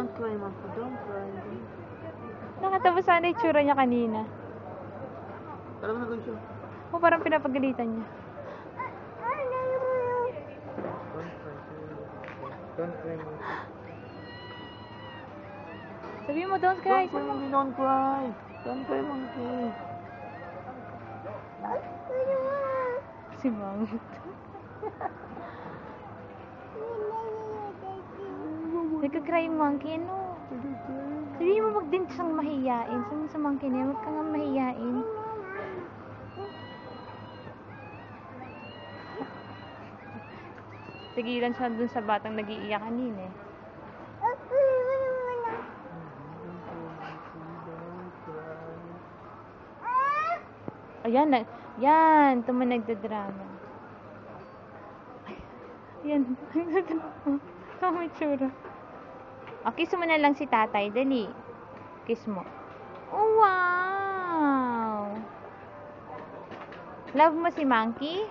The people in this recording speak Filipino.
Don't cry, Monkey. Don't cry. Nakatapos sana yung tsura niya kanina. Alam mo na gusto. O parang pinapagalitan niya. Don't cry, Monkey. Sabi mo, don't cry. Don't cry, Monkey. Don't cry. Don't cry, Monkey. Si Mang. Nagka-cry yung monkey, ano? Sabi mo, wag din siyang mahiyain. Sabi mo sa monkey niya, wag ka nga mahiyain. Tigilan siya dun sa batang nag-iiyak kanina eh. Ayan, yan, tumo nagdadrama. Yan, nagdadrama. Tama yung tsura. O, kiss mo na lang si tatay, dali. Kiss mo. Oh, wow! Love mo si Monkey?